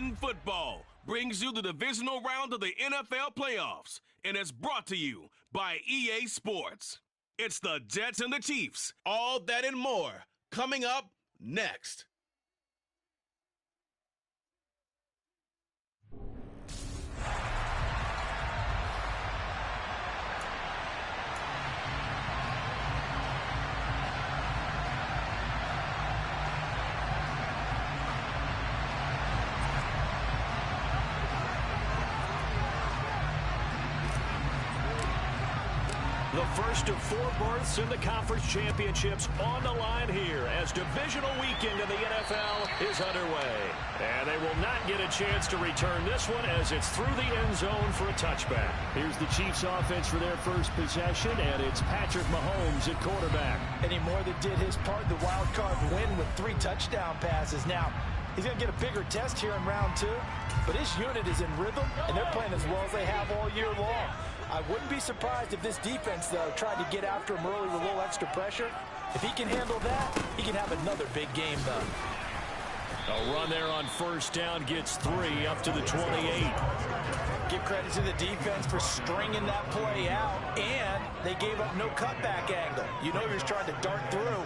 Madden Football brings you the divisional round of the NFL playoffs and is brought to you by EA Sports. It's the Jets and the Chiefs. All that and more coming up next. The first of 4 berths in the conference championships on the line here as divisional weekend in the NFL is underway. And they will not get a chance to return this one as it's through the end zone for a touchback. Here's the Chiefs offense for their first possession, and it's Patrick Mahomes at quarterback. And he more than did his part, the wild card win with 3 touchdown passes. Now, he's going to get a bigger test here in round 2, but his unit is in rhythm, and they're playing as well as they have all year long. I wouldn't be surprised if this defense, though, tried to get after him early with a little extra pressure. If he can handle that, he can have another big game, though. A run there on first down gets 3 up to the 28. Give credit to the defense for stringing that play out, and they gave up no cutback angle. You know you're trying to dart through.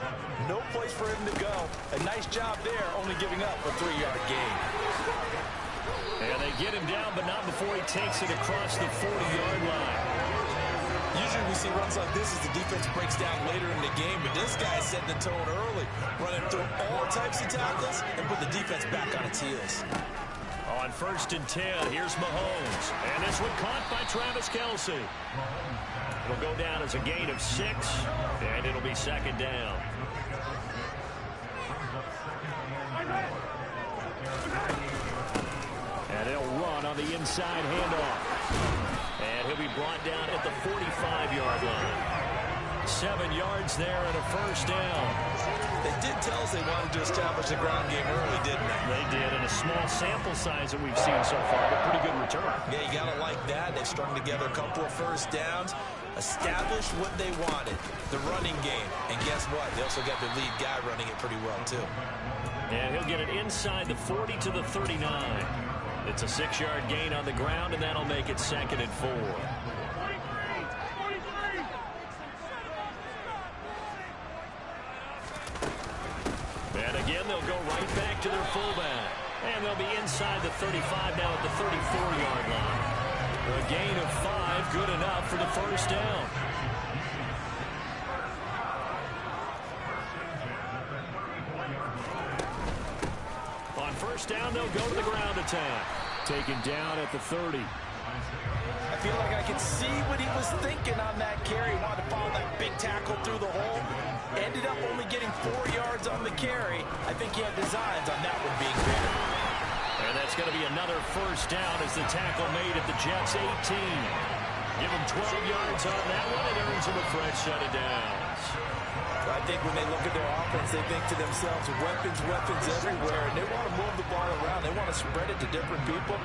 No place for him to go. A nice job there, only giving up a 3-yard gain. And they get him down, but not before he takes it across the 40-yard line. Usually we see runs like this as the defense breaks down later in the game, but this guy set the tone early, running through all types of tackles and put the defense back on its heels. On first and 10, here's Mahomes. And this one caught by Travis Kelce. It'll go down as a gain of 6, and it'll be second down. And they'll run on the inside handoff. And he'll be brought down at the 45-yard line. 7 yards there and a first down. They did tell us they wanted to establish the ground game early, didn't they? They did, and a small sample size that we've seen so far, but pretty good return. Yeah, you got to like that. They've strung together a couple of first downs, established what they wanted, the running game. And guess what? They also got the lead guy running it pretty well, too. And he'll get it inside the 40 to the 39. It's a 6-yard gain on the ground, and that'll make it second and 4. And again, they'll go right back to their fullback. And they'll be inside the 35 now at the 34-yard line. A gain of 5, good enough for the first down. On first down, they'll go to the ground attack. Taken down at the 30. I feel like I can see what he was thinking on that carry. He wanted to follow that big tackle through the hole. Ended up only getting 4 yards on the carry. I think he had designs on that one being bigger. And that's going to be another first down as the tackle made at the Jets' 18. Give him 12 yards on that one. It earns him a fresh set of downs. I think when they look at their offense, they think to themselves, weapons everywhere, and they want to move the ball around. They want to spread it to different people,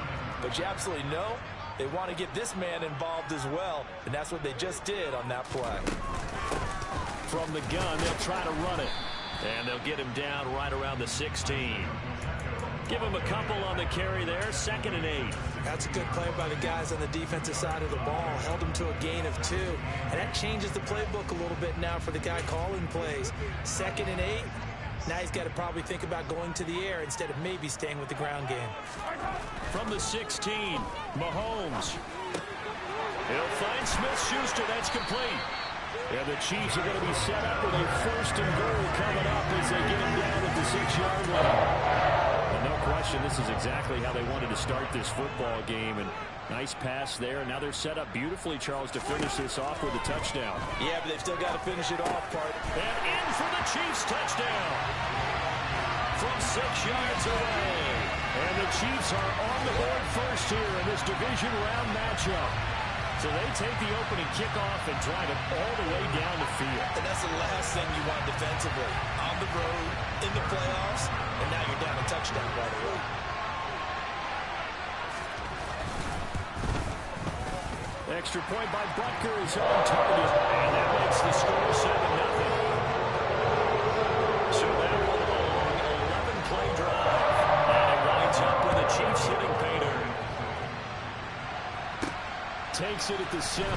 but you absolutely know they want to get this man involved as well, and that's what they just did on that play. From the gun, they'll try to run it, and they'll get him down right around the 16. Give him a couple on the carry there, 2nd and 8. That's a good play by the guys on the defensive side of the ball. Held him to a gain of 2. And that changes the playbook a little bit now for the guy calling plays. 2nd and 8. Now he's got to probably think about going to the air instead of maybe staying with the ground game. From the 16, Mahomes. He'll find Smith-Schuster. That's complete. And the Chiefs are going to be set up with a 1st and goal coming up as they get him down at the 6-yard line. No question, this is exactly how they wanted to start this football game. And nice pass there. Now they're set up beautifully, Charles, to finish this off with a touchdown. Yeah, but they've still got to finish it off, Part. And in for the Chiefs touchdown from 6 yards away. And the Chiefs are on the board first here in this division round matchup. So they take the opening kickoff and drive it all the way down the field. And that's the last thing you want defensively. On the road, in the playoffs, and now you're down a touchdown right away. Extra point by Butker is on target. And that makes the score 7-0. So that will be an 11-play drive. And it winds up with the Chiefs takes it at the 7.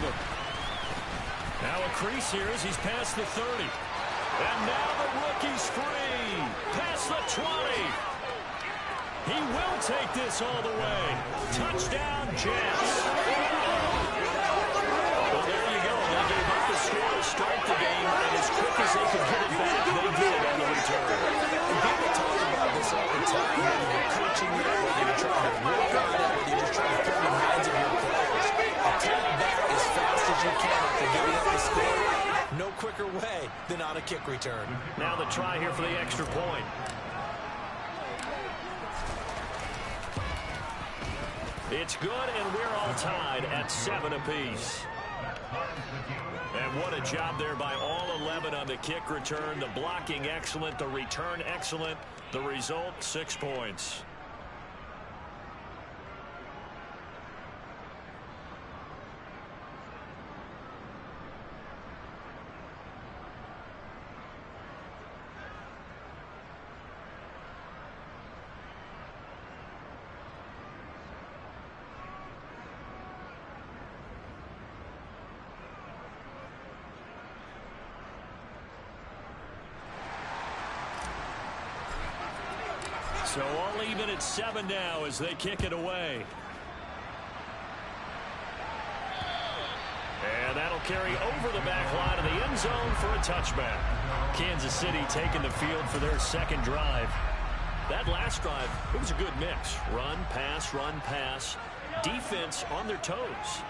Now a crease here as he's past the 30. And now the rookie's free. Past the 20. He will take this all the way. Touchdown, Jets. Well, there you go. They gave up the score to start the game, and as quick as they could get it back, they did on the return. And people talk about this all the time, whether you're coaching it, whether you're trying to work on it, whether you're just trying to put it in the hands of your players. Attack back as fast as you can after giving up the score. No quicker way than on a kick return. Now the try here for the extra point. It's good, and we're all tied at 7 apiece. And what a job there by all 11 on the kick return. The blocking excellent, the return excellent. The result, 6 points. So all even at 7 now as they kick it away. And that'll carry over the back line of the end zone for a touchback. Kansas City taking the field for their second drive. That last drive, it was a good mix. Run, pass, defense on their toes.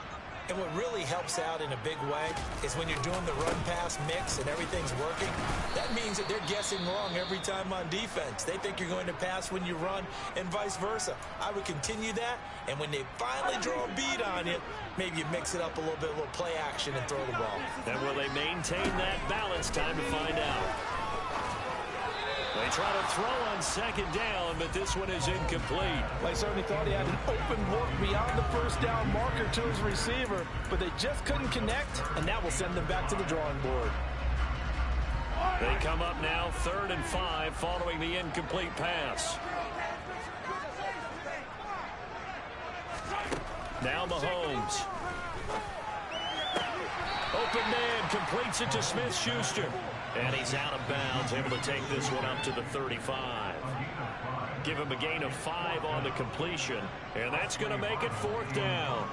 And what really helps out in a big way is when you're doing the run-pass mix and everything's working, that means that they're guessing wrong every time on defense. They think you're going to pass when you run and vice versa. I would continue that, and when they finally draw a beat on you, maybe you mix it up a little bit, a little play action and throw the ball. And will they maintain that balance? Time to find out. They try to throw on second down, but this one is incomplete. They certainly thought he had an open look beyond the first down marker to his receiver, but they just couldn't connect, and that will send them back to the drawing board. They come up now 3rd and 5 following the incomplete pass. Now Mahomes. Open man completes it to Smith-Schuster. And he's out of bounds, able to take this one up to the 35. Give him a gain of 5 on the completion. And that's going to make it 4th down.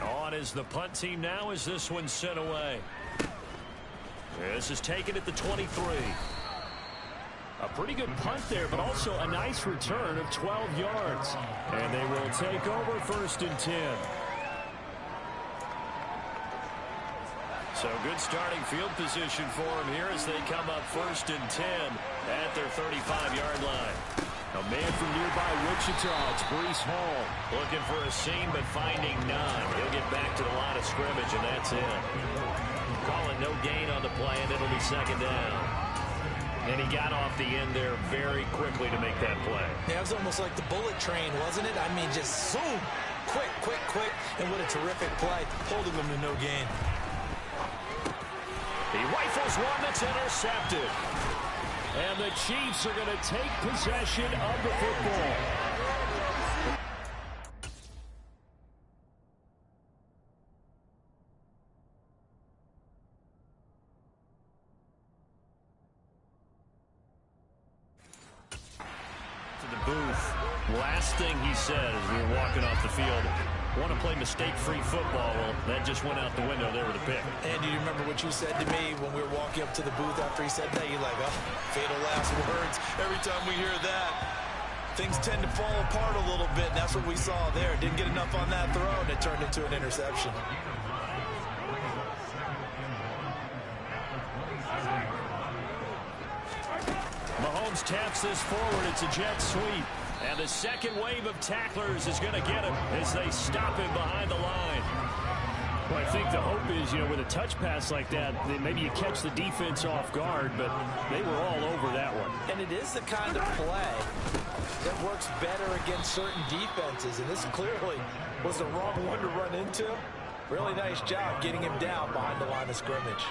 On is the punt team now as this one's sent away. This is taken at the 23. A pretty good punt there, but also a nice return of 12 yards. And they will take over 1st and 10. So good starting field position for them here as they come up 1st and 10 at their 35-yard line. A man from nearby Wichita, it's Breece Hall. Looking for a seam, but finding none. He'll get back to the line of scrimmage, and that's it. Calling no gain on the play, and it'll be 2nd down. And he got off the end there very quickly to make that play. Yeah, it was almost like the bullet train, wasn't it? I mean, just zoom, quick, and what a terrific play, holding them to no gain. He rifles one that's intercepted. And the Chiefs are going to take possession of the football. To the booth. Last thing he said as we were walking off the field, want to play mistake-free football. Well, that just went out the window there with a pick. And do you remember what you said to me when we were walking up to the booth after he said that? You're like, oh, fatal last words. Every time we hear that, things tend to fall apart a little bit, and that's what we saw there. Didn't get enough on that throw, and it turned into an interception. Mahomes taps this forward. It's a jet sweep. And the second wave of tacklers is going to get him as they stop him behind the line. Well, I think the hope is, with a touch pass like that, maybe you catch the defense off guard, but they were all over that one. And it is the kind of play that works better against certain defenses, and this clearly was the wrong one to run into. Really nice job getting him down behind the line of scrimmage.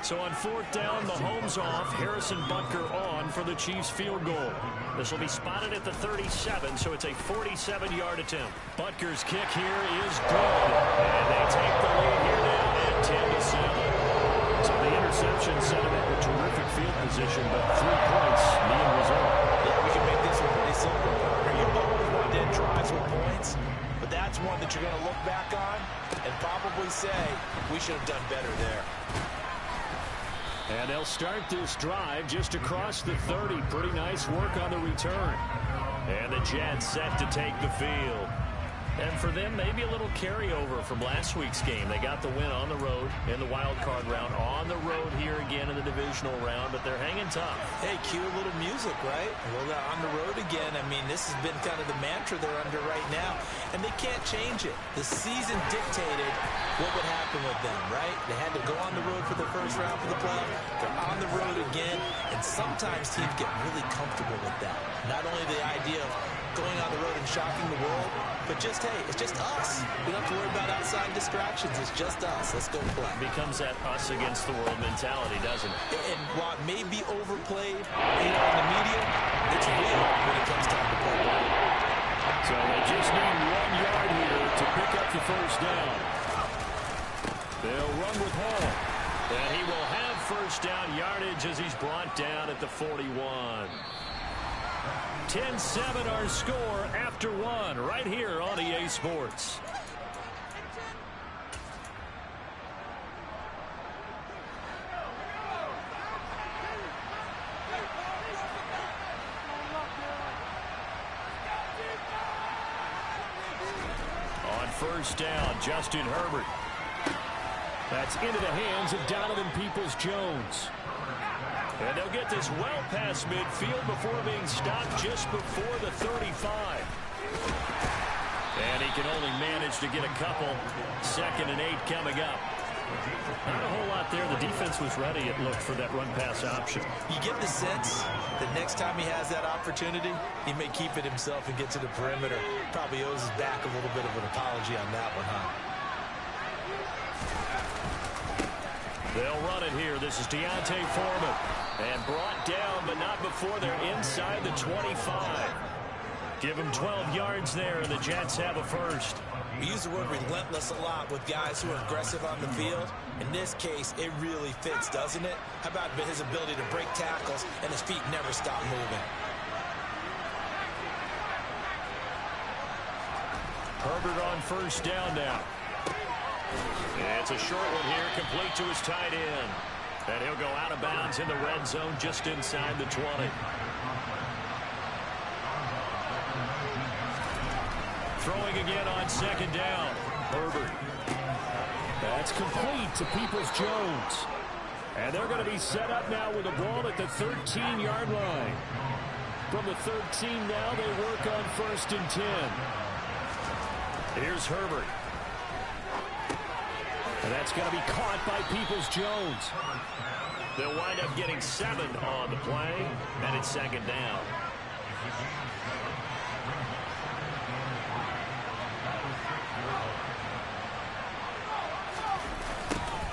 So on 4th down, Mahomes off, Harrison Butker on for the Chiefs field goal. This will be spotted at the 37, so it's a 47-yard attempt. Butker's kick here is good. And they take the lead here now at 10-7. So the interception set him up a terrific field position, but 3 points, the end result. Yeah, we can make this one pretty simple. You always want to end drives with points, but that's one that you're going to look back on and probably say, we should have done better there. And they'll start this drive just across the 30. Pretty nice work on the return. And the Jets set to take the field. And for them, maybe a little carryover from last week's game. They got the win on the road in the wild card round. On the road here again in the divisional round, but they're hanging tough. Hey, cue a little music, right? Well, on the road again. I mean, this has been kind of the mantra they're under right now, and they can't change it. The season dictated what would happen with them, right? They had to go on the road for the first round for the playoff. They're on the road again, and sometimes teams get really comfortable with that. Not only the idea of going on the road and shocking the world, but just, hey, it's just us. We don't have to worry about outside distractions. It's just us. Let's go play. Becomes that us against the world mentality, doesn't it? And while it may be overplayed in the media, it's real when it comes time to play. So they just need 1 yard here to pick up the first down. They'll run with Hall. And he will have first down yardage as he's brought down at the 41. 10-7 our score after 1 right here on EA Sports. On first down, Justin Herbert. That's into the hands of Donovan Peoples-Jones. And they'll get this well past midfield before being stopped just before the 35. And he can only manage to get a couple. 2nd and 8 coming up. Not a whole lot there. The defense was ready, it looked, for that run-pass option. You get the sense that next time he has that opportunity, he may keep it himself and get to the perimeter. Probably owes his back a little bit of an apology on that one, huh? They'll run it here. This is Deontay Foreman. And brought down, but not before they're inside the 25. Give them 12 yards there, and the Jets have a first. We use the word relentless a lot with guys who are aggressive on the field. In this case, it really fits, doesn't it? How about his ability to break tackles and his feet never stop moving? Herbert on first down now. It's a short one here, complete to his tight end. And he'll go out of bounds in the red zone just inside the 20. Throwing again on 2nd down. Herbert. That's complete to Peoples-Jones. And they're going to be set up now with the ball at the 13-yard line. From the 13 now, they work on 1st and 10. Here's Herbert. And that's going to be caught by Peoples-Jones. They'll wind up getting 7 on the play, and it's 2nd down.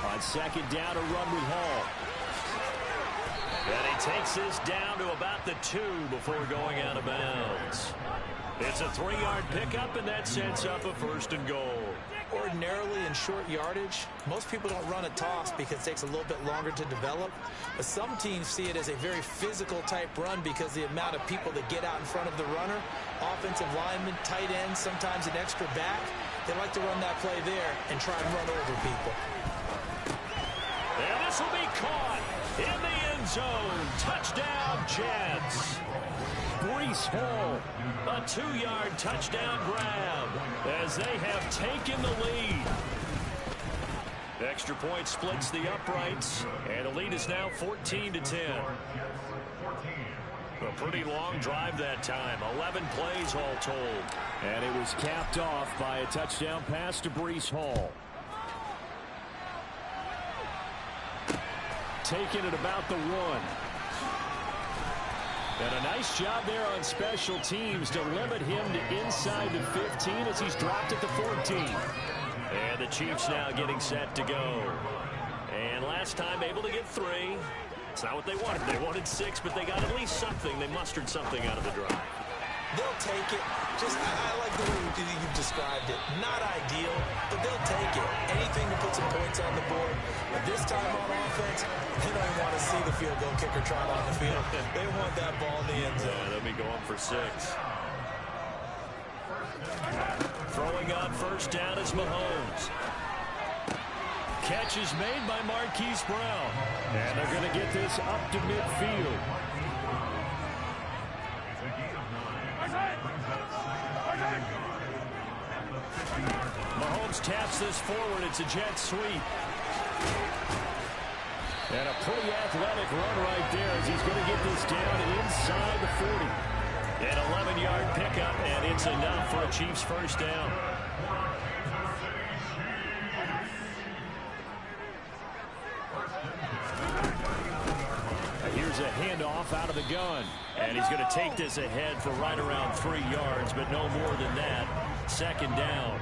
On 2nd down, a run with Hall. And he takes this down to about the 2 before going out of bounds. It's a 3-yard pickup, and that sets up a 1st and goal. Ordinarily in short yardage, most people don't run a toss because it takes a little bit longer to develop. But some teams see it as a very physical type run because the amount of people that get out in front of the runner, offensive linemen, tight ends, sometimes an extra back, they like to run that play there and try and run over people. And this will be caught in the end zone. Touchdown, Jets. Breece Hall, a 2-yard touchdown grab as they have taken the lead. Extra point splits the uprights, and the lead is now 14-10. A pretty long drive that time, 11 plays all told. And it was capped off by a touchdown pass to Breece Hall. Taking it about the 1. And a nice job there on special teams to limit him to inside the 15 as he's dropped at the 14. And the Chiefs now getting set to go. And last last time, able to get 3. It's not what they wanted. They wanted 6, but they got at least something. They mustered something out of the drive. They'll take it. I like the way you've described it. Not ideal, but they'll take it. Anything to put some points on the board. But this time on offense, they don't even want to see the field goal kicker trot on the field. They want that ball in the end zone. Yeah, they'll be going for 6. Throwing on first down is Mahomes. Catch is made by Marquise Brown. And they're going to get this up to midfield. Mahomes taps this forward. It's a jet sweep. And a pretty athletic run right there as he's going to get this down inside the 40. An 11-yard pickup, and it's enough for a Chiefs first down. Here's a handoff out of the gun. And he's going to take this ahead for right around 3 yards, but no more than that. Second down.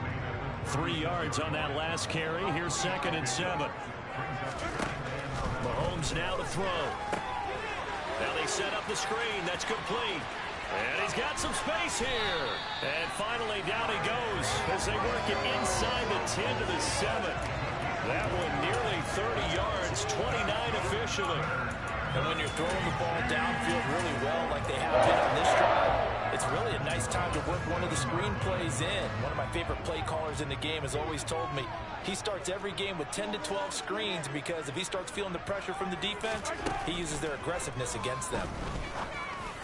3 yards on that last carry. Here's 2nd and 7. Mahomes now to throw. Now they set up the screen. That's complete. And he's got some space here. And finally down he goes as they work it inside the 10 to the 7. That one nearly 30 yards, 29 officially. And when you're throwing the ball downfield really well like they have been on this drive, it's really a nice time to work one of the screen plays in. One of my favorite play callers in the game has always told me he starts every game with 10 to 12 screens because if he starts feeling the pressure from the defense, he uses their aggressiveness against them.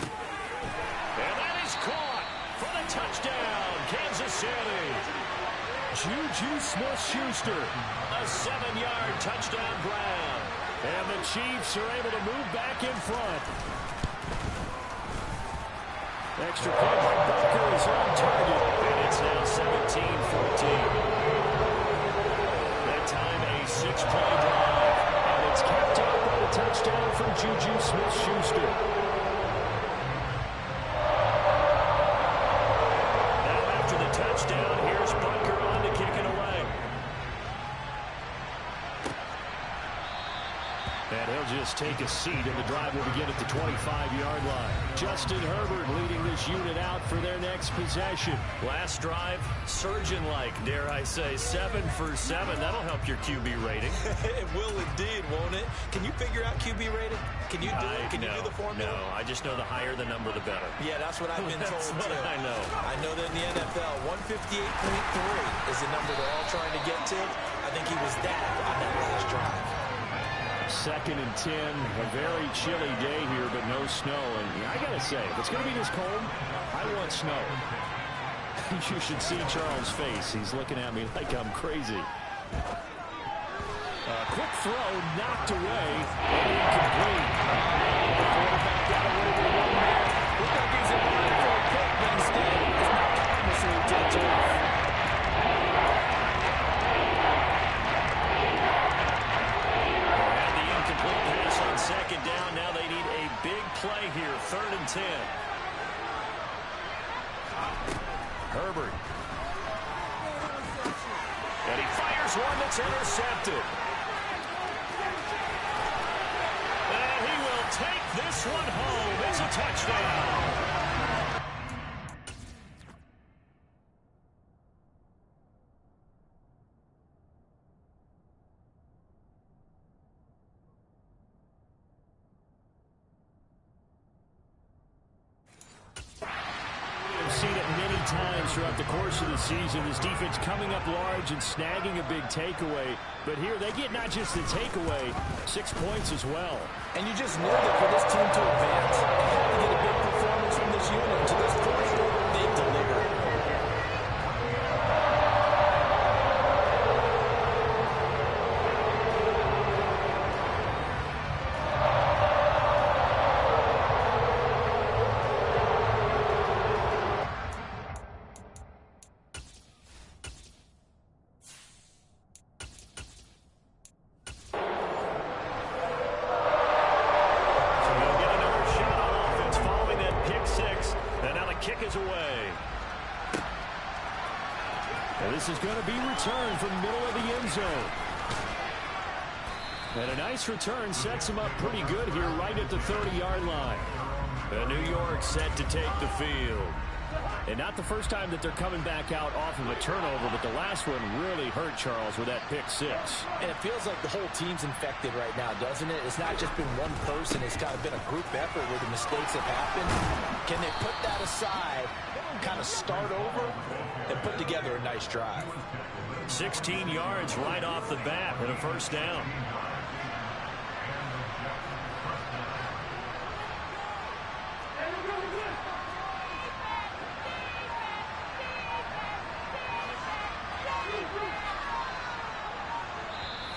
And that is caught for the touchdown, Kansas City. Juju Smith-Schuster, a 7-yard touchdown grab. And the Chiefs are able to move back in front. Extra point by Booker is on target. And it's now 17-14. That time a 6-play drive. And it's capped off by the touchdown from Juju Smith-Schuster. Now after the touchdown, here's Booker on to kick it away. And he'll just take a seat, and the drive will begin at the 25-yard line. Justin Herbert leading this unit out for their next possession. Last drive, surgeon-like, dare I say, 7 for 7. That'll help your QB rating. It will indeed, won't it? Can you figure out QB rating? Can you do it? Can you do the formula? No, I just know the higher the number, the better. Yeah, that's what I've been told, That's what too. I know. I know that in the NFL, 158.3 is the number they're all trying to get to. I think he was that on that last drive. 2nd and 10, a very chilly day here, but no snow. And I got to say, if it's going to be this cold, I want snow. You should see Charles' face. He's looking at me like I'm crazy. Quick throw, knocked away, and incomplete. Quarterback got away with 1 man. Looked like he's in line for a pick, but instead, it's not time, so he takes off. Second down, now they need a big play here, 3rd and 10. Herbert. And he fires one that's intercepted. And he will take this one home. It's a touchdown. Throughout the course of the season, this defense coming up large and snagging a big takeaway. But here they get not just the takeaway, 6 points as well. And you just knew that for this team to advance, they had to get a big performance from this unit. To this point, they've delivered. This is going to be returned from the middle of the end zone. And a nice return sets him up pretty good here right at the 30-yard line. New York set to take the field. And not the first time that they're coming back out off of a turnover, but the last one really hurt Charles with that pick six. And it feels like the whole team's infected right now, doesn't it? It's not just been one person. It's kind of been a group effort where the mistakes have happened. Can they put that aside, kind of start over, and put together a nice drive? 16 yards right off the bat and a first down.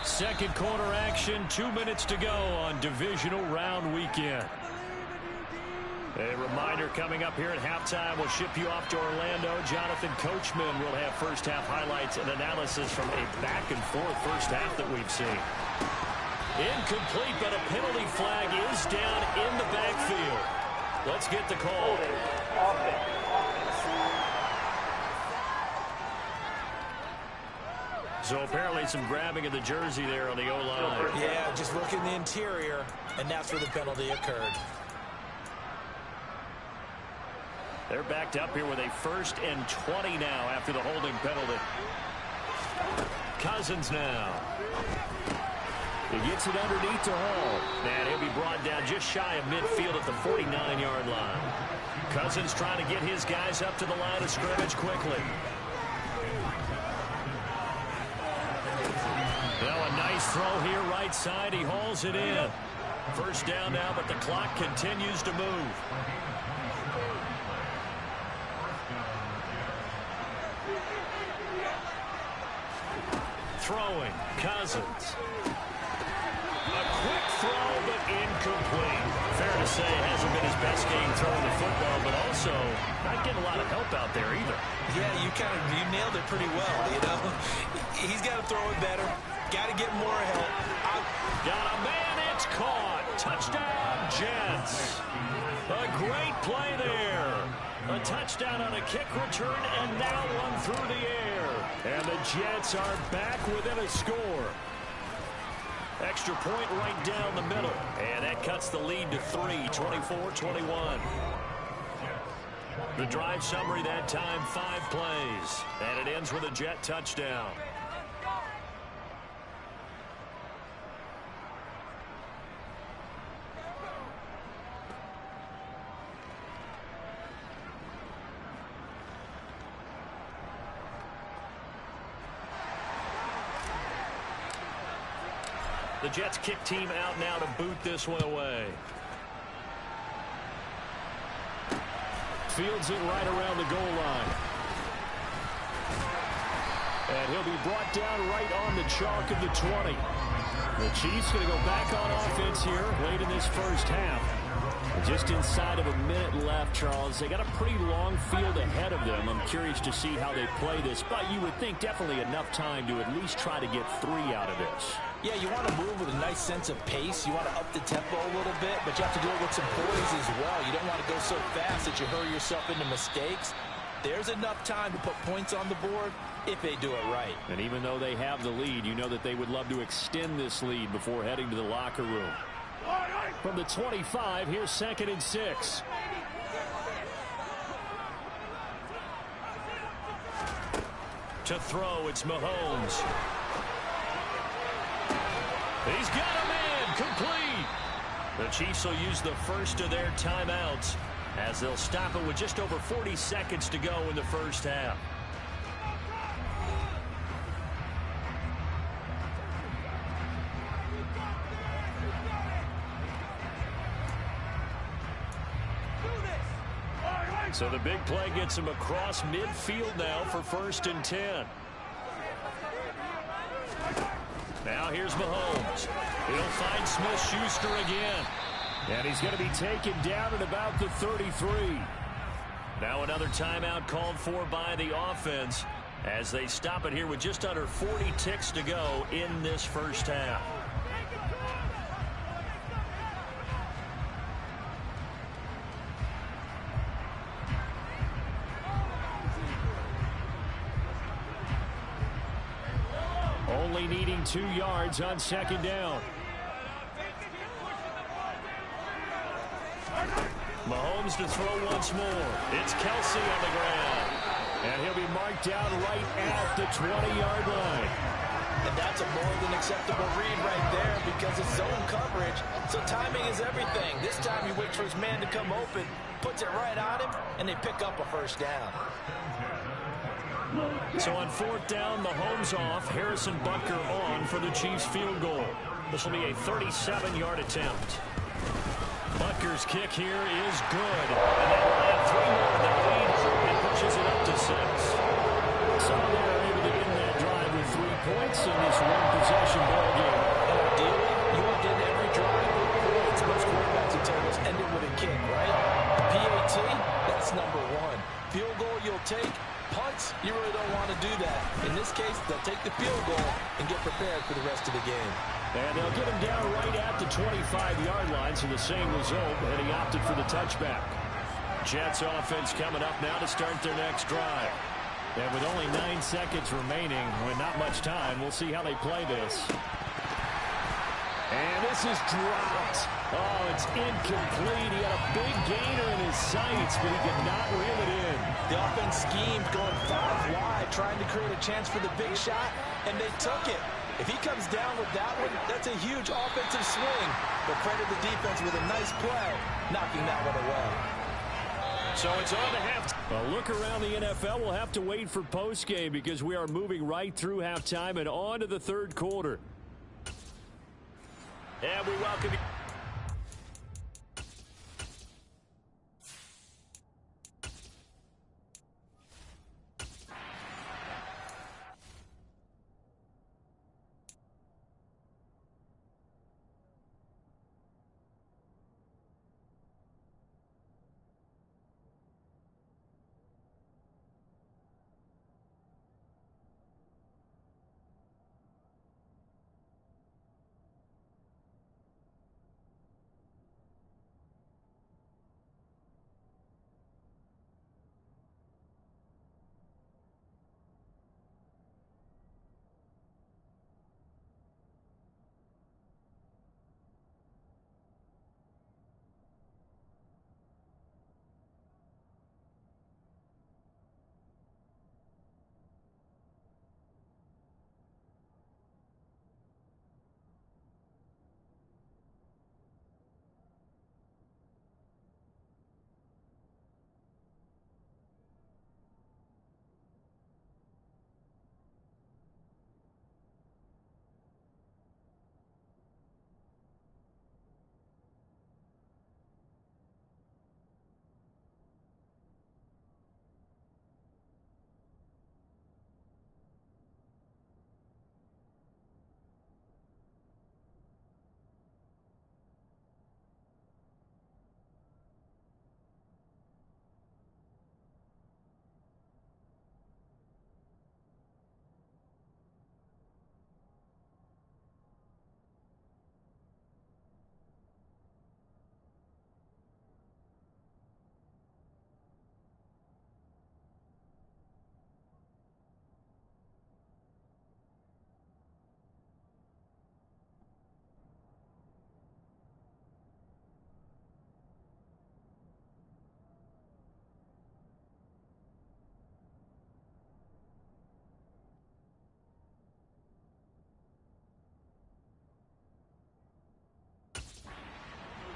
Second quarter action, 2 minutes to go on divisional round weekend. A reminder coming up here at halftime, we'll ship you off to Orlando. Jonathan Coachman will have first half highlights and analysis from a back and forth first half that we've seen. Incomplete, but a penalty flag is down in the backfield. Let's get the call. So apparently some grabbing of the jersey there on the O-line. Yeah, just look in the interior, and that's where the penalty occurred. They're backed up here with a 1st and 20 now after the holding penalty. Cousins now. He gets it underneath to Hall. And he'll be brought down just shy of midfield at the 49-yard line. Cousins trying to get his guys up to the line of scrimmage quickly. Now a nice throw here right side. He hauls it in. First down now, but the clock continues to move. Throwing, Cousins. A quick throw, but incomplete. Fair to say it hasn't been his best game throwing the football, but also not getting a lot of help out there either. Yeah, you nailed it pretty well, you know. He's got to throw it better. Got to get more help. Got a man, it's caught. Touchdown, Jets. A great play there. A touchdown on a kick return, and now one through the air. And the Jets are back within a score. Extra point right down the middle. And that cuts the lead to 3, 24-21. The drive summary that time, 5 plays. And it ends with a Jet touchdown. The Jets kick team out now to boot this one away. Fields it right around the goal line. And he'll be brought down right on the chalk of the 20. The Chiefs going to go back on offense here late in this first half. Just inside of a minute left, Charles. They got a pretty long field ahead of them. I'm curious to see how they play this, but you would think definitely enough time to at least try to get 3 out of this. Yeah, you want to move with a nice sense of pace. You want to up the tempo a little bit, but you have to do it with some poise as well. You don't want to go so fast that you hurry yourself into mistakes. There's enough time to put points on the board if they do it right. And even though they have the lead, you know that they would love to extend this lead before heading to the locker room. From the 25, here's 2nd and 6. To throw, it's Mahomes. He's got a man, complete. The Chiefs will use the first of their timeouts as they'll stop it with just over 40 seconds to go in the first half. So the big play gets him across midfield now for 1st and 10. Now here's Mahomes. He'll find Smith-Schuster again. And he's going to be taken down at about the 33. Now another timeout called for by the offense as they stop it here with just under 40 ticks to go in this first half. Only needing 2 yards on 2nd down. Mahomes to throw once more. It's Kelsey on the ground. And he'll be marked down right at the 20-yard line. And that's a more than acceptable read right there because it's zone coverage. So timing is everything. This time he waits for his man to come open, puts it right on him, and they pick up a first down. So on fourth down, Mahomes off, Harrison Butker on for the Chiefs field goal. This will be a 37-yard attempt. Butker's kick here is good. And that will add 3 more in the lead and pushes it up to 6. So they're able to end that drive with 3 points in this one-possession ball game. And ideally, you want to get every drive with points. Most quarterbacks will tell us end it with a kick, right? PAT, that's number 1. Field goal you'll take. Punts, you really don't want to do that. In this case, they'll take the field goal and get prepared for the rest of the game. And they'll get him down right at the 25-yard line, so the same result, and he opted for the touchback. Jets offense coming up now to start their next drive. And with only 9 seconds remaining, with not much time, we'll see how they play this. And this is dropped. Oh, it's incomplete. He had a big gainer in his sights, but he could not reel it in. The offense schemed going 5 wide, trying to create a chance for the big shot, and they took it. If he comes down with that one, that's a huge offensive swing. But credit the defense with a nice play, knocking that one away. So it's on to halftime. A look around the NFL. We'll have to wait for postgame because we are moving right through halftime and on to the third quarter. And we welcome you.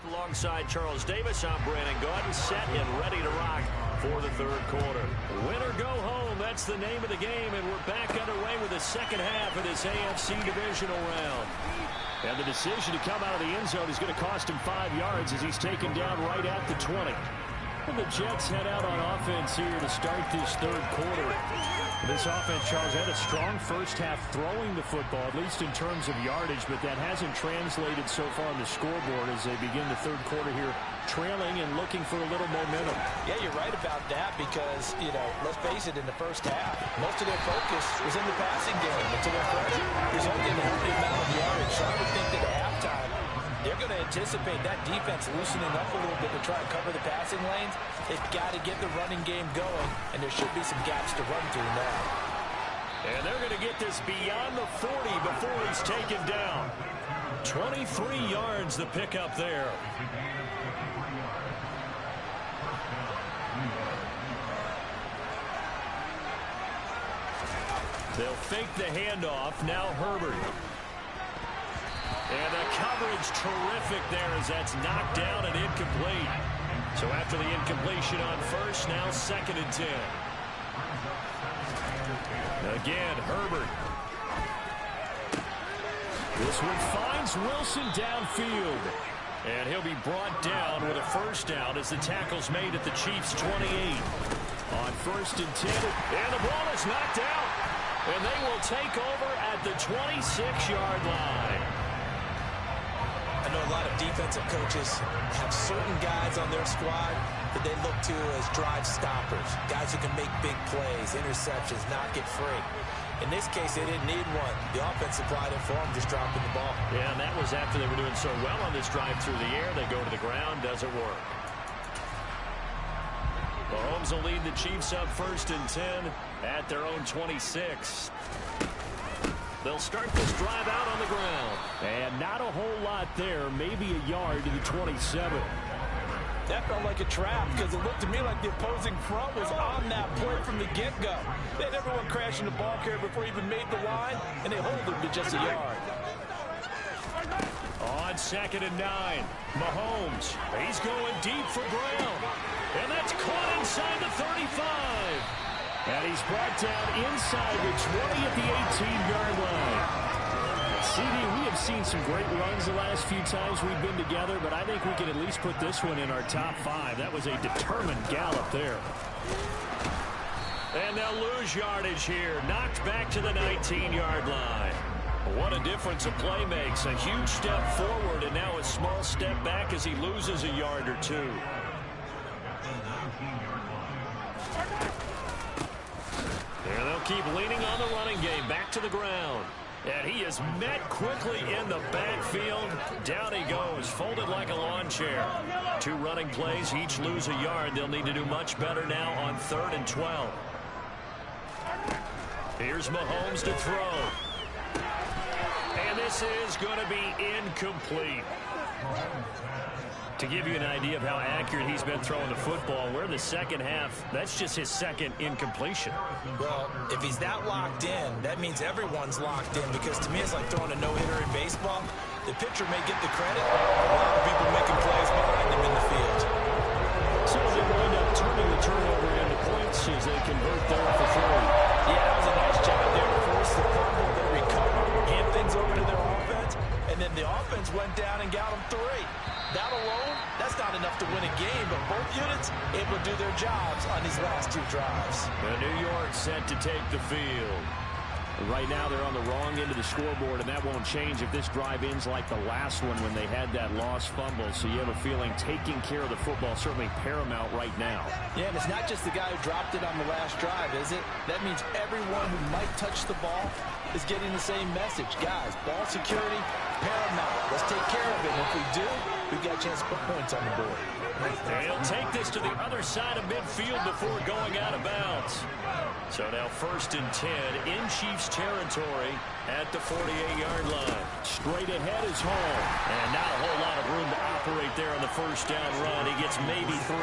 Alongside Charles Davis, I'm Brandon Gordon, set and ready to rock for the third quarter. Win or go home, that's the name of the game, and we're back underway with the second half of this AFC divisional round. And the decision to come out of the end zone is going to cost him 5 yards as he's taken down right at the 20. And the Jets head out on offense here to start this third quarter. This offense, Charles, had a strong first half throwing the football, at least in terms of yardage, but that hasn't translated so far on the scoreboard as they begin the third quarter here, trailing and looking for a little momentum. Yeah, you're right about that because, let's face it, in the first half, most of their focus was in the passing game. And to their credit, there's only a healthy amount of yardage. So I would think that at halftime, they're going to anticipate that defense loosening up a little bit to try and cover the passing lanes. They've got to get the running game going, and there should be some gaps to run through now. And they're going to get this beyond the 40 before he's taken down. 23 yards the pickup there. They'll fake the handoff. Now Herbert. And the coverage terrific there as that's knocked down and incomplete. So after the incompletion on first, now 2nd and 10. Again, Herbert. This one finds Wilson downfield. And he'll be brought down with a first down as the tackle's made at the Chiefs' 28. On 1st and 10, and the ball is knocked out. And they will take over at the 26-yard line. I know a lot of defensive coaches have certain guys on their squad that they look to as drive stoppers, guys who can make big plays, interceptions, not get free. In this case, they didn't need one. The offense supplied it for them, just dropping the ball. Yeah, and that was after they were doing so well on this drive through the air. They go to the ground, doesn't work. Mahomes will lead the Chiefs up 1st and 10 at their own 26. They'll start this drive out on the ground. And not a whole lot there, maybe a yard to the 27. That felt like a trap because it looked to me like the opposing front was on that play from the get-go. They had everyone crashing the ball carrier before he even made the line, and they hold him to just a yard. On 2nd and 9, Mahomes. He's going deep for Brown. And that's caught inside the 35. And he's brought down inside the 20 at the 18-yard line. CD, we have seen some great runs the last few times we've been together, but I think we can at least put this one in our top 5. That was a determined gallop there. And they'll lose yardage here. Knocked back to the 19-yard line. What a difference a play makes. A huge step forward and now a small step back as he loses a yard or two. There they'll keep leaning on the running game. Back to the ground. And he is met quickly in the backfield. Down he goes, folded like a lawn chair. 2 running plays, each lose a yard. They'll need to do much better now on 3rd and 12. Here's Mahomes to throw. And this is going to be incomplete. To give you an idea of how accurate he's been throwing the football, we're in the second half. That's just his 2nd incompletion. Well, if he's that locked in, that means everyone's locked in, because to me it's like throwing a no-hitter in baseball. The pitcher may get the credit, a lot of people making plays behind him in the field. So they wind up turning the turnover into points as they convert there for 3. Yeah, that was a nice job there to force the fumble, they recover, hand things over to their offense, and then the offense went down and got them 3. That alone, that's not enough to win a game, but both units able to do their jobs on these last 2 drives. And New York set to take the field. Right now they're on the wrong end of the scoreboard, and that won't change if this drive ends like the last one when they had that lost fumble. So you have a feeling taking care of the football certainly paramount right now. Yeah, and it's not just the guy who dropped it on the last drive, is it? That means everyone who might touch the ball is getting the same message. Guys, ball security, paramount. Let's take care of it. And if we do, we've got a chance to put points on the board. They'll take this to the other side of midfield before going out of bounds. So now 1st and 10 in Chiefs territory at the 48-yard line. Straight ahead is Hall. And not a whole lot of room to operate there on the first down run. He gets maybe 3.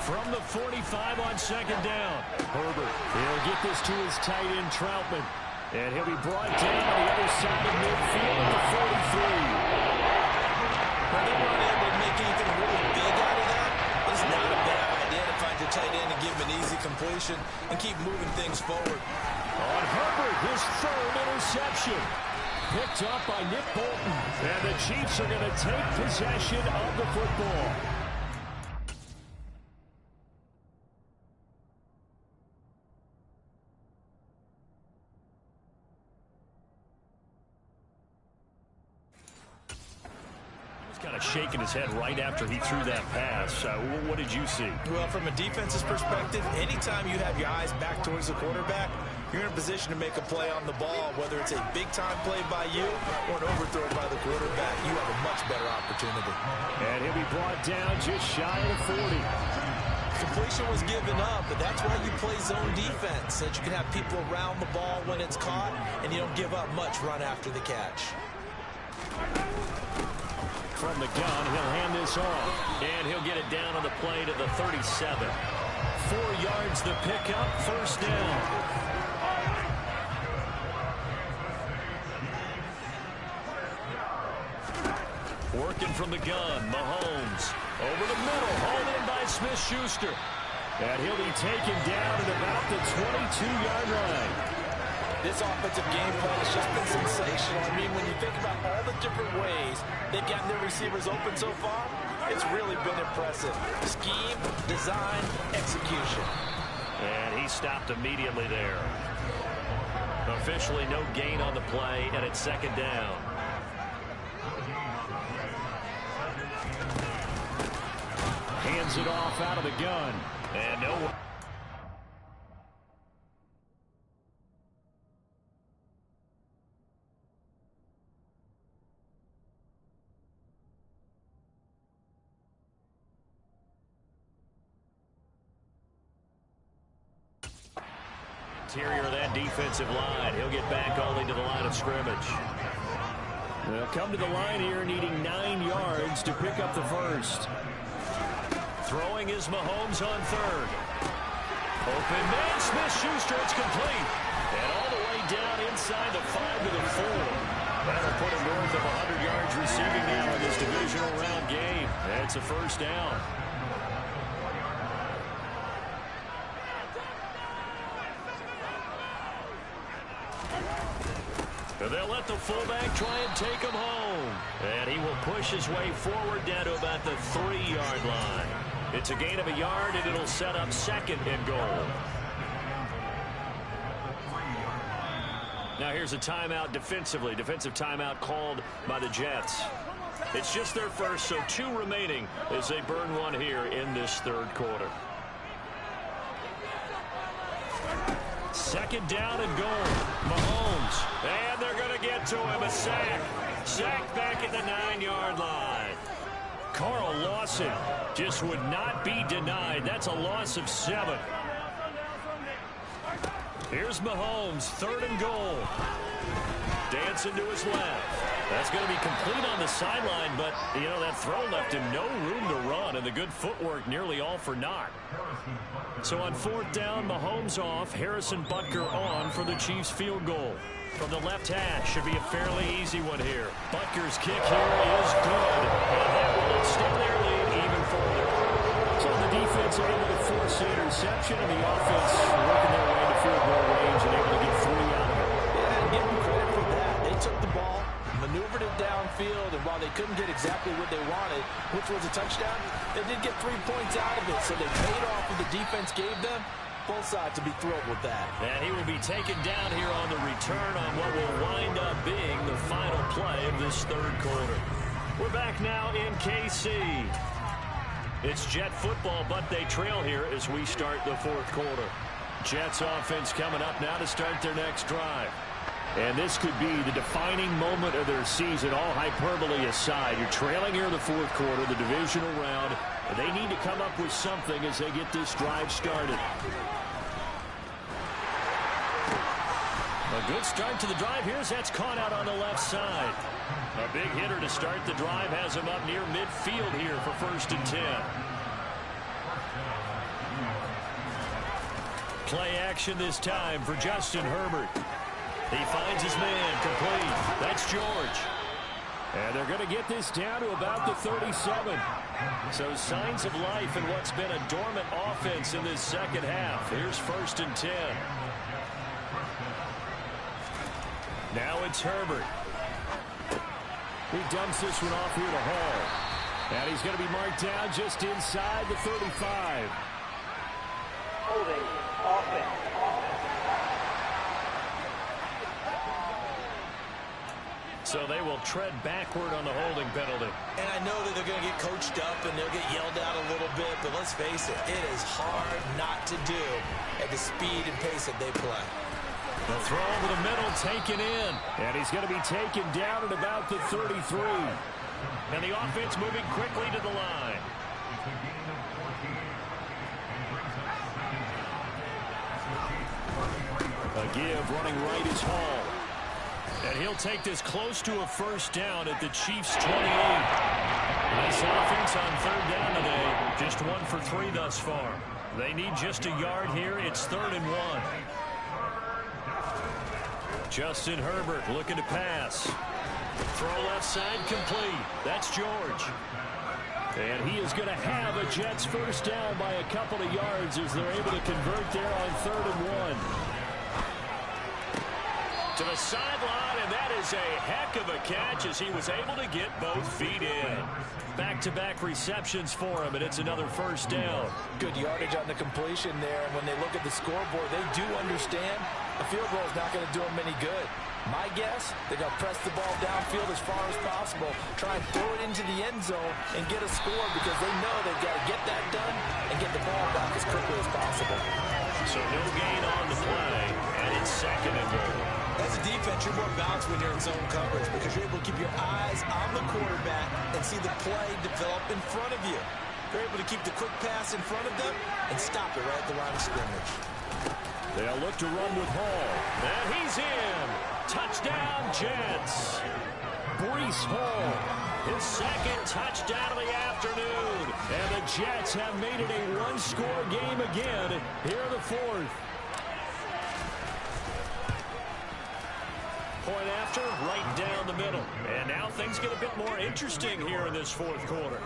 From the 45 on 2nd down. Herbert. He'll get this to his tight end, Troutman. And he'll be brought down on the other side of midfield at the 43. When they weren't able to make anything really big out of that, it's not a bad idea to find your tight end and give him an easy completion and keep moving things forward. On Herbert, his 3rd interception. Picked up by Nick Bolton. And the Chiefs are going to take possession of the football. Kind of shaking his head right after he threw that pass. What did you see? Well, from a defense's perspective, anytime you have your eyes back towards the quarterback, you're in a position to make a play on the ball, whether it's a big-time play by you or an overthrow by the quarterback. You have a much better opportunity. And he'll be brought down just shy of the 40. Completion was given up, but that's why you play zone defense, so that you can have people around the ball when it's caught, and you don't give up much run after the catch. From the gun, he'll hand this off, and he'll get it down on the play to the 37. 4 yards the pickup, first down. Working from the gun, Mahomes. Over the middle, hauled in by Smith-Schuster. And he'll be taken down at about the 22-yard line. This offensive game plan has just been sensational. I mean, when you think about all the different ways they've gotten their receivers open so far, it's really been impressive. Scheme, design, execution. And he stopped immediately there. Officially no gain on the play, and it's second down. Hands it off out of the gun. And no. Interior of that defensive line. He'll get back only to the line of scrimmage. They'll come to the line here needing 9 yards to pick up the first. Throwing is Mahomes on third. Open man, Smith-Schuster, it's complete. And all the way down inside the 5 to the 4. That'll put him north of 100 yards receiving now in this divisional round game. That's a first down. They'll let the fullback try and take him home. And he will push his way forward down to about the 3-yard line. It's a gain of a yard, and it'll set up second and goal. Now here's a timeout defensively. Defensive timeout called by the Jets. It's just their first, so 2 remaining as they burn one here in this third quarter. Second down and goal. Mahomes. And they're going to get to him. A sack. Sack back at the 9-yard line. Carl Lawson just would not be denied. That's a loss of 7. Here's Mahomes, third and goal. Dancing to his left. That's going to be complete on the sideline, but, you know, that throw left him no room to run, and the good footwork nearly all for naught. So on 4th down, Mahomes off, Harrison Butker on for the Chiefs field goal. From the left hash, should be a fairly easy one here. Butker's kick here is good, and that will extend their lead even further. So the defense able to force the interception, and the offense working their way to field goal range and able to get 3 out of it. Yeah, and give them credit for that. They took the ball, maneuvered it downfield, and while they couldn't get exactly what they wanted, which was a touchdown, they did get 3 points out of it, so they paid off what the defense gave them. Both sides to be thrilled with that. And he will be taken down here on the return on what will wind up being the final play of this third quarter. We're back now in KC. It's Jet football, but they trail here as we start the fourth quarter. Jets offense coming up now to start their next drive. And this could be the defining moment of their season, all hyperbole aside. You're trailing here in the fourth quarter, the divisional round. And they need to come up with something as they get this drive started. A good start to the drive here as that's caught out on the left side. A big hitter to start the drive has him up near midfield here for 1st and 10. Play action this time for Justin Herbert. He finds his man, complete. That's George. And they're going to get this down to about the 37. So signs of life in what's been a dormant offense in this second half. Here's 1st and 10. Now it's Herbert. He dumps this one off here to Hall. And he's going to be marked down just inside the 35. Holding offense. So they will tread backward on the holding penalty. And I know that they're going to get coached up and they'll get yelled at a little bit, but let's face it, it is hard not to do at the speed and pace that they play. The throw over the middle taken in. And he's going to be taken down at about the 33. And the offense moving quickly to the line. A give running right is Hall. And he'll take this close to a first down at the Chiefs' 28. This offense on third down today, just 1 for 3 thus far. They need just a yard here. It's 3rd and 1. Justin Herbert looking to pass. Throw left side complete. That's George. And he is going to have a Jets first down by a couple of yards as they're able to convert there on 3rd and 1. To the sideline, and that is a heck of a catch as he was able to get both feet in. Back-to-back receptions for him, and it's another first down. Good yardage on the completion there, and when they look at the scoreboard, they do understand a field goal is not going to do them any good. My guess, they're going to press the ball downfield as far as possible, try and throw it into the end zone and get a score because they know they've got to get that done and get the ball back as quickly as possible. So no gain on the play, and it's 2nd and goal. As a defense, you're more balanced when you're in zone coverage because you're able to keep your eyes on the quarterback and see the play develop in front of you. You're able to keep the quick pass in front of them and stop it right at the line of scrimmage. They'll look to run with Hall. And he's in. Touchdown, Jets. Breece Hall, his 2nd touchdown of the afternoon. And the Jets have made it a one-score game again here in the 4th. Point after, right down the middle. And now things get a bit more interesting here in this 4th quarter.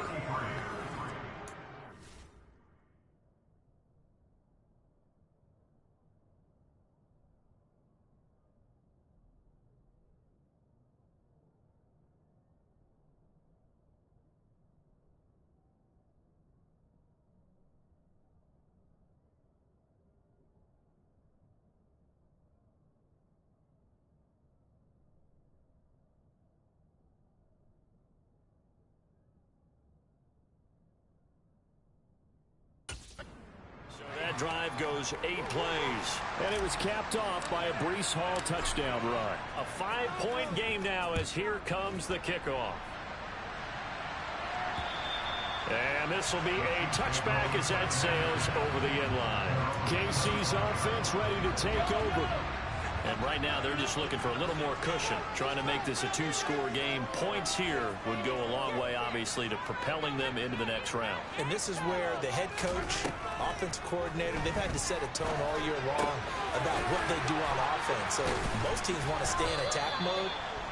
Drive goes 8 plays. And it was capped off by a Breece Hall touchdown run. A 5-point game now as here comes the kickoff. And this will be a touchback as that sails over the end line. KC's offense ready to take over. And right now they're just looking for a little more cushion, trying to make this a 2-score game. Points here would go a long way, obviously, to propelling them into the next round. And this is where the head coach, offensive coordinator, they've had to set a tone all year long about what they do on offense. So most teams want to stay in attack mode,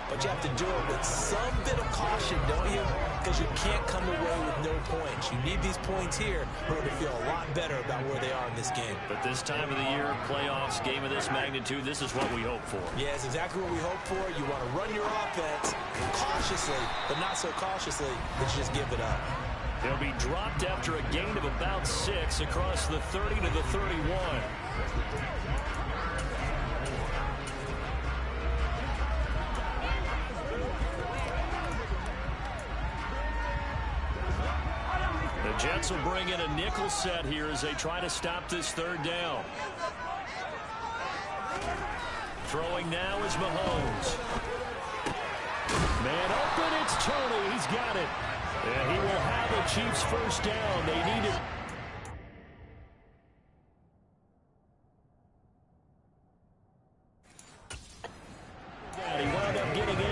but you have to do it with some bit of caution, don't you? Because you can't come away with no points. You need these points here in order to feel a lot better about where they are in this game. But this time of the year, playoffs, game of this magnitude, this is what we hope for. Yeah, it's exactly what we hope for. You want to run your offense cautiously, but not so cautiously that you just give it up. They'll be dropped after a gain of about 6 across the 30 to the 31. The Jets will bring in a nickel set here as they try to stop this 3rd down. Throwing now is Mahomes. Man open, it's Tony. He's got it. And he will have a Chiefs first down. They need it. He wound up getting 8.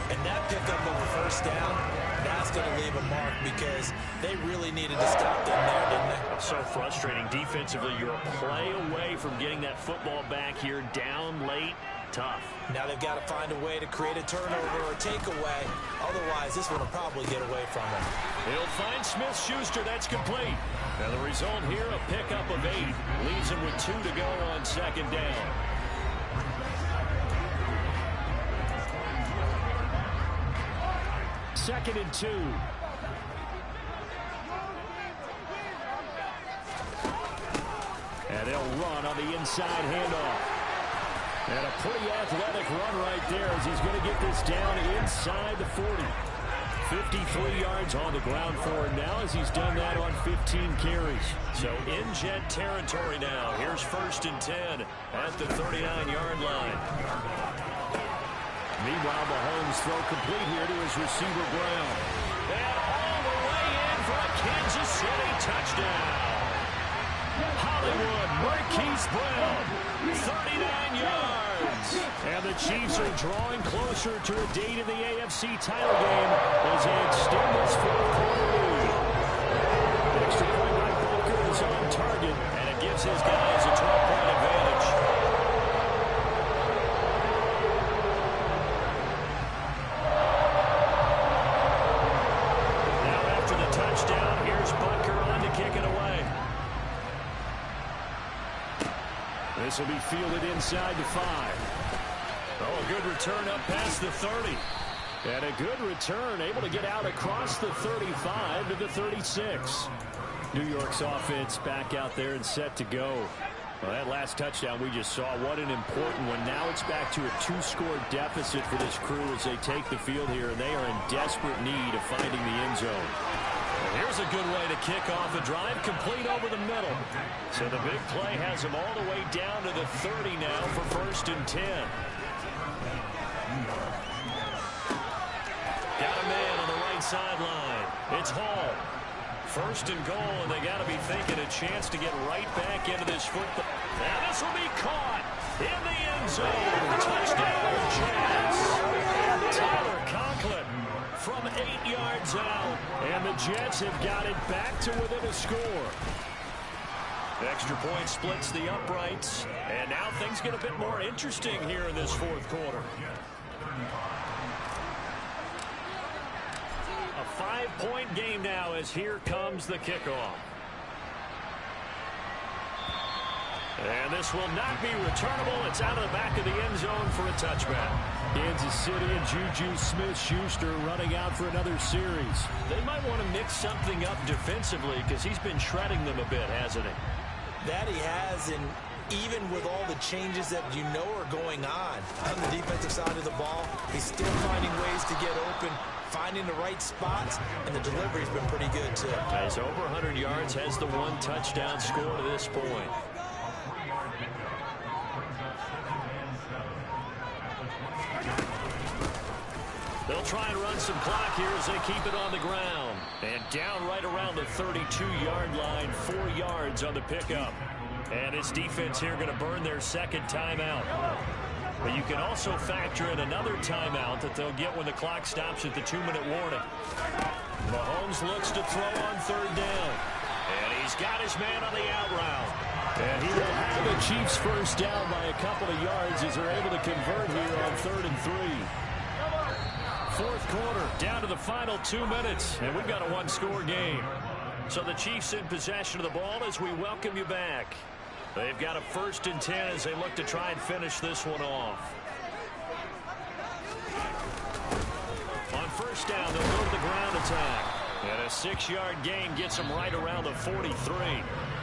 And that pickup of a first down, that's going to leave a mark because they really needed to stop them there, didn't they? So frustrating. Defensively, you're a play away from getting that football back here down late. Tough. Now they've got to find a way to create a turnover or a takeaway. Otherwise, this one will probably get away from them. He'll find Smith-Schuster. That's complete. And the result here, a pickup of 8. Leaves him with 2 to go on 2nd down. Second and 2. And they'll run on the inside handoff. And a pretty athletic run right there as he's going to get this down inside the 40. 53 yards on the ground for him now as he's done that on 15 carries. So in Jet territory now. Here's 1st and 10 at the 39-yard line. Meanwhile, Mahomes throw complete here to his receiver Brown. And all the way in for a Kansas City touchdown. Hollywood, Marquise Brown, 39 yards. And the Chiefs are drawing closer to a date in the AFC title game as they extend this fourth-quarter lead. The extra point by Booker is on target, and it gives his guys a 12-point advantage. Now after the touchdown, here's Butker on to kick it away. This will be fielded inside the 5. Oh, a good return up past the 30. And a good return, able to get out across the 35 to the 36. New York's offense back out there and set to go. Well, that last touchdown we just saw, what an important one. Now it's back to a 2-score deficit for this crew as they take the field here, and they are in desperate need of finding the end zone. Well, here's a good way to kick off a drive, complete over the middle. So the big play has them all the way down to the 30 now for 1st and 10. Got a man on the right sideline. It's Hall. 1st and goal, and they got to be thinking a chance to get right back into this football. Now this will be caught in the end zone. Touchdown, Jets. Tyler Conklin from 8 yards out, and the Jets have got it back to within a score. Extra point splits the uprights, and now things get a bit more interesting here in this fourth quarter. A 5-point game now as here comes the kickoff. And this will not be returnable. It's out of the back of the end zone for a touchback. Kansas City and Juju Smith-Schuster running out for another series. They might want to mix something up defensively because he's been shredding them a bit, hasn't he? That he has, and even with all the changes that you know are going on the defensive side of the ball, he's still finding ways to get open, finding the right spots, and the delivery's been pretty good, too. He's over 100 yards, has the 1 touchdown score to this point. They'll try and run some clock here as they keep it on the ground. And down right around the 32-yard line, 4 yards on the pickup. And his defense here going to burn their second timeout. But you can also factor in another timeout that they'll get when the clock stops at the 2-minute warning. Mahomes looks to throw on 3rd down. And he's got his man on the out route. And he will have the Chiefs first down by a couple of yards as they're able to convert here on 3rd and 3. Fourth quarter, down to the final 2 minutes, and we've got a 1-score game. So the Chiefs in possession of the ball as we welcome you back. They've got a 1st and 10 as they look to try and finish this one off. On 1st down, they'll go to the ground attack. And a 6-yard gain gets them right around the 43.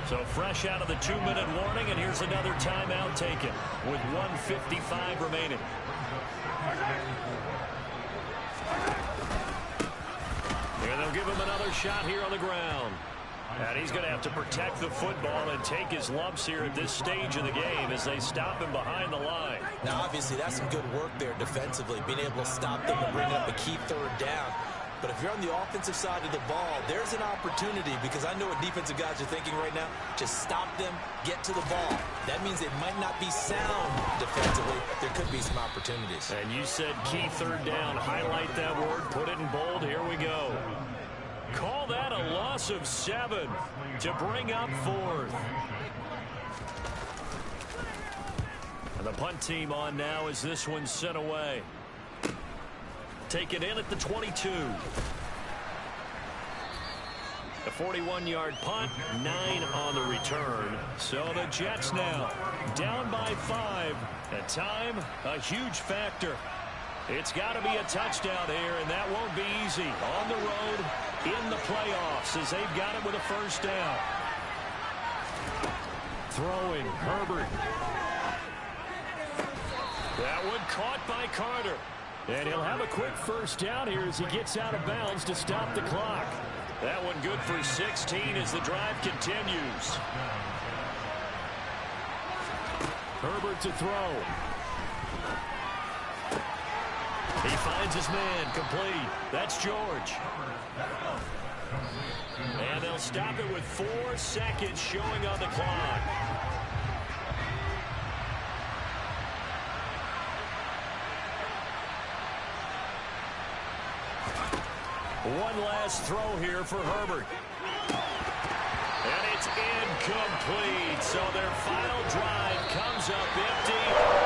So fresh out of the 2-minute warning, and here's another timeout taken with 1:55 remaining. And they'll give him another shot here on the ground. And he's going to have to protect the football and take his lumps here at this stage of the game as they stop him behind the line. Now, obviously, that's some good work there defensively, being able to stop them and bring up a key 3rd down. But if you're on the offensive side of the ball, there's an opportunity, because I know what defensive guys are thinking right now. Just stop them, get to the ball. That means it might not be sound defensively. There could be some opportunities. And you said key 3rd down. Highlight that word. Put it in bold. Here we go. Call that a loss of 7 to bring up 4th. And the punt team on now as this one's sent away. Take it in at the 22. The 41-yard punt, 9 on the return. So the Jets now down by 5. At time, a huge factor. It's got to be a touchdown here, and that won't be easy. On the road, in the playoffs, as they've got it with a 1st down. Throwing, Herbert. That one caught by Carter. And he'll have a quick 1st down here as he gets out of bounds to stop the clock. That one good for 16 as the drive continues. Herbert to throw. He finds his man, complete. That's George. And they'll stop it with 4 seconds showing on the clock. One last throw here for Herbert. And it's incomplete. So their final drive comes up empty.